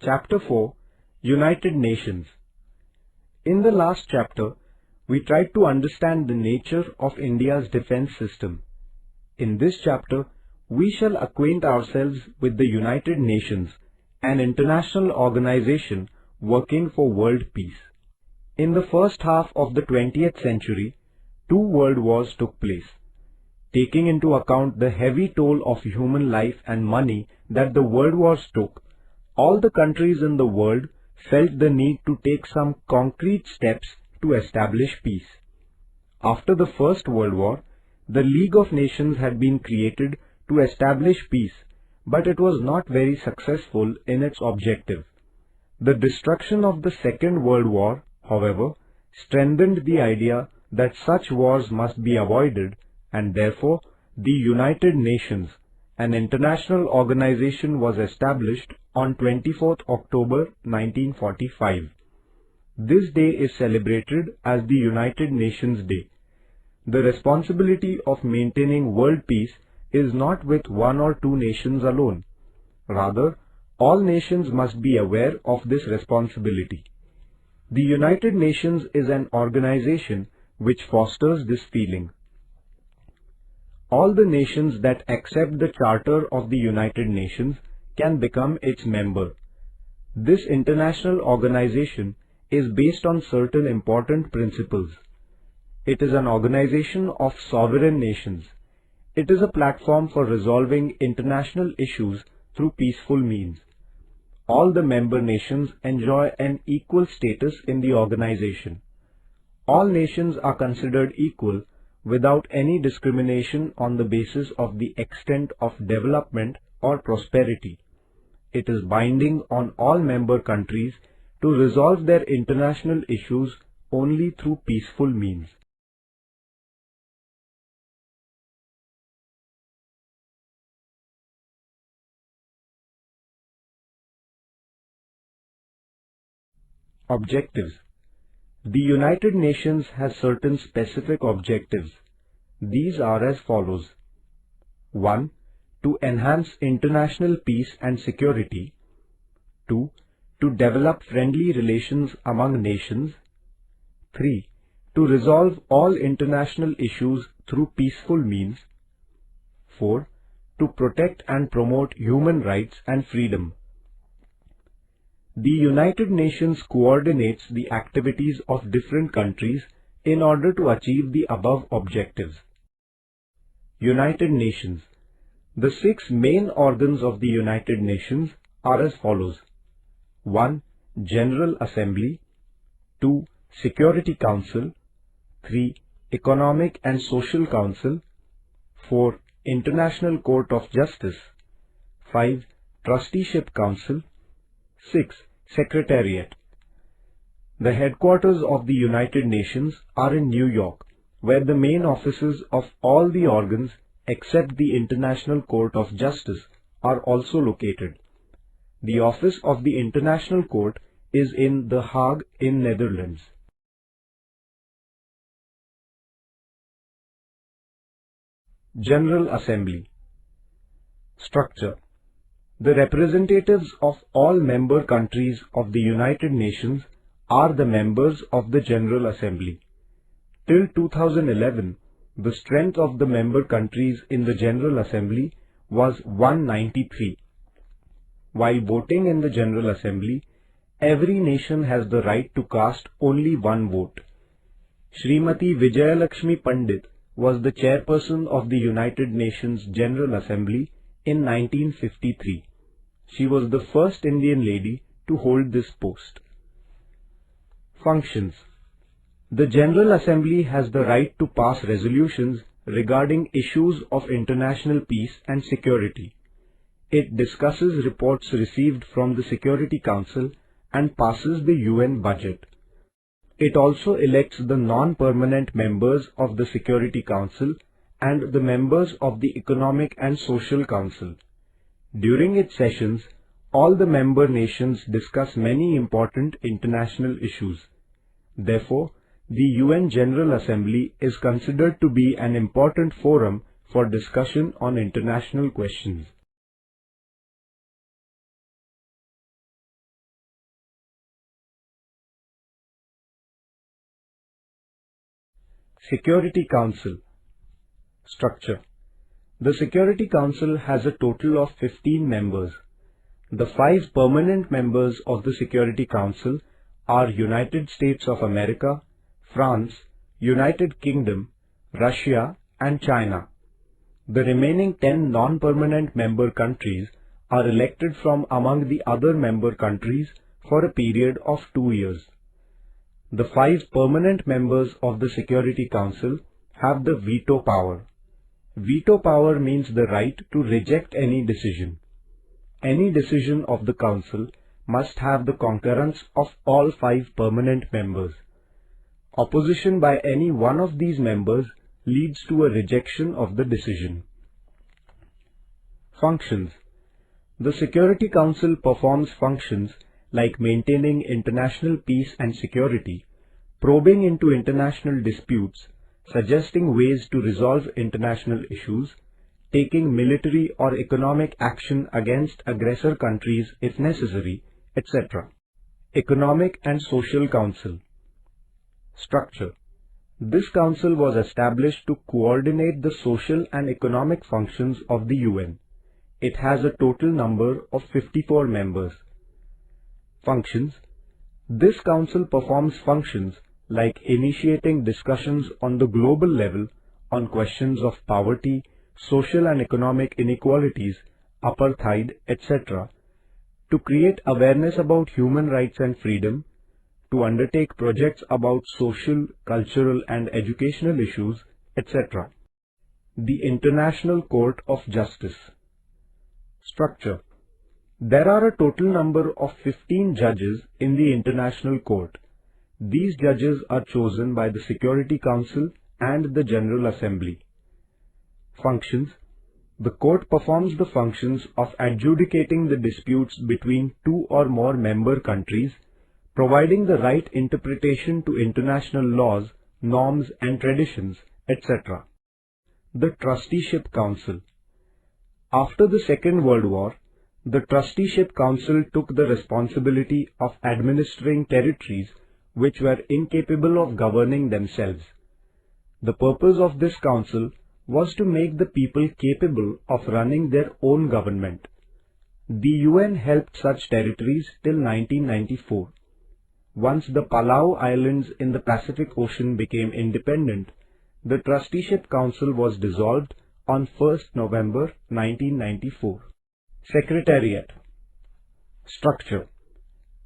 Chapter 4, United Nations. In the last chapter, we tried to understand the nature of India's defense system. In this chapter, we shall acquaint ourselves with the United Nations, an international organization working for world peace. In the first half of the 20th century, two world wars took place. Taking into account the heavy toll of human life and money that the world wars took, all the countries in the world felt the need to take some concrete steps to establish peace. After the First World War, the League of Nations had been created to establish peace, but it was not very successful in its objective. The destruction of the Second World War, however, strengthened the idea that such wars must be avoided, and therefore the United Nations, an international organization, was established on 24th October 1945. This day is celebrated as the United Nations Day. The responsibility of maintaining world peace is not with one or two nations alone. Rather, all nations must be aware of this responsibility. The United Nations is an organization which fosters this feeling. All the nations that accept the Charter of the United Nations can become its member. This international organization is based on certain important principles. It is an organization of sovereign nations. It is a platform for resolving international issues through peaceful means. All the member nations enjoy an equal status in the organization. All nations are considered equal without any discrimination on the basis of the extent of development or prosperity. It is binding on all member countries to resolve their international issues only through peaceful means. Objectives. The United Nations has certain specific objectives. These are as follows. 1. To enhance international peace and security. 2. To develop friendly relations among nations. 3. To resolve all international issues through peaceful means. 4. To protect and promote human rights and freedom. The United Nations coordinates the activities of different countries in order to achieve the above objectives. United Nations. The 6 main organs of the United Nations are as follows. 1. General Assembly. 2. Security Council. 3. Economic and Social Council. 4. International Court of Justice. 5. Trusteeship Council. 6. Secretariat. The headquarters of the United Nations are in New York, where the main offices of all the organs except the International Court of Justice are also located. The office of the International Court is in The Hague in Netherlands. General Assembly. Structure. The representatives of all member countries of the United Nations are the members of the General Assembly. Till 2011, the strength of the member countries in the General Assembly was 193. While voting in the General Assembly, every nation has the right to cast only one vote. Srimati Vijayalakshmi Pandit was the chairperson of the United Nations General Assembly in 1953. She was the first Indian lady to hold this post. Functions. The General Assembly has the right to pass resolutions regarding issues of international peace and security. It discusses reports received from the Security Council and passes the UN budget. It also elects the non-permanent members of the Security Council and the members of the Economic and Social Council. During its sessions, all the member nations discuss many important international issues. Therefore, the UN General Assembly is considered to be an important forum for discussion on international questions. Security Council. Structure. The Security Council has a total of 15 members. The 5 permanent members of the Security Council are United States of America, France, United Kingdom, Russia and China. The remaining 10 non-permanent member countries are elected from among the other member countries for a period of 2 years. The 5 permanent members of the Security Council have the veto power. Veto power means the right to reject any decision. Any decision of the Council must have the concurrence of all 5 permanent members. Opposition by any one of these members leads to a rejection of the decision. Functions. The Security Council performs functions like maintaining international peace and security, probing into international disputes, suggesting ways to resolve international issues, taking military or economic action against aggressor countries if necessary, etc. Economic and Social Council. Structure. This council was established to coordinate the social and economic functions of the UN. It has a total number of 54 members. Functions. This council performs functions like initiating discussions on the global level on questions of poverty, social and economic inequalities, apartheid, etc., to create awareness about human rights and freedom, to undertake projects about social, cultural and educational issues, etc. The International Court of Justice. Structure. There are a total number of 15 judges in the International Court. These judges are chosen by the Security Council and the General Assembly. Functions. The court performs the functions of adjudicating the disputes between 2 or more member countries, providing the right interpretation to international laws, norms and traditions, etc. The Trusteeship Council. After the Second World War, the Trusteeship Council took the responsibility of administering territories which were incapable of governing themselves. The purpose of this council was to make the people capable of running their own government. The UN helped such territories till 1994. Once the Palau Islands in the Pacific Ocean became independent, the Trusteeship Council was dissolved on 1st November 1994. Secretariat. Structure.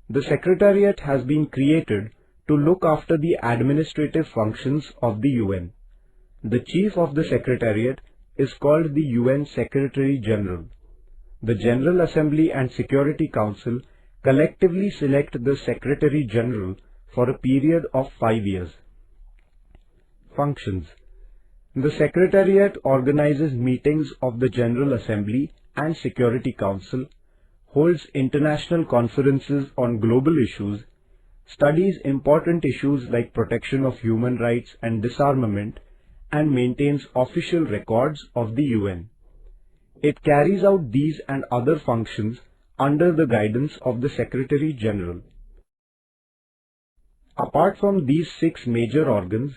The Secretariat has been created to look after the administrative functions of the UN. The Chief of the Secretariat is called the UN Secretary General. The General Assembly and Security Council collectively select the Secretary General for a period of 5 years. Functions. The Secretariat organizes meetings of the General Assembly and Security Council, holds international conferences on global issues, studies important issues like protection of human rights and disarmament, and maintains official records of the UN. It carries out these and other functions under the guidance of the Secretary General. Apart from these 6 major organs,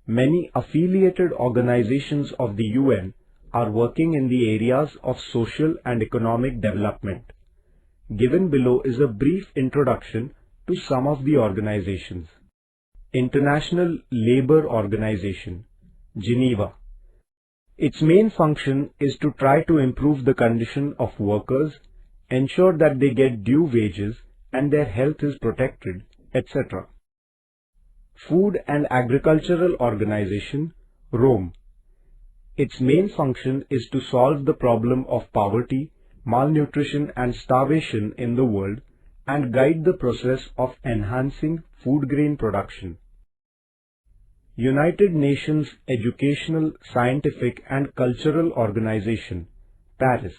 many affiliated organizations of the UN are working in the areas of social and economic development. Given below is a brief introduction to some of the organizations. International Labour Organization, Geneva. Its main function is to try to improve the condition of workers, ensure that they get due wages and their health is protected, etc. Food and Agricultural Organization, Rome. Its main function is to solve the problem of poverty, malnutrition and starvation in the world and guide the process of enhancing food grain production. United Nations Educational, Scientific and Cultural Organization, Paris.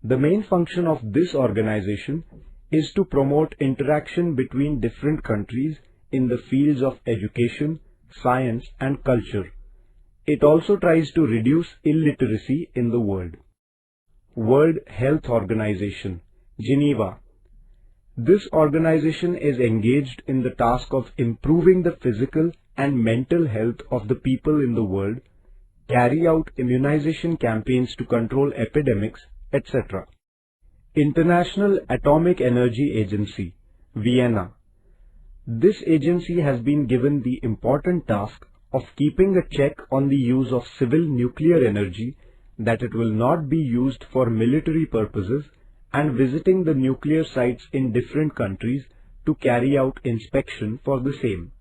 The main function of this organization is to promote interaction between different countries in the fields of education, science and culture. It also tries to reduce illiteracy in the world. World Health Organization, Geneva. This organization is engaged in the task of improving the physical and mental health of the people in the world, carry out immunization campaigns to control epidemics, etc. International Atomic Energy Agency, Vienna. This agency has been given the important task of keeping a check on the use of civil nuclear energy, that it will not be used for military purposes, and visiting the nuclear sites in different countries to carry out inspection for the same.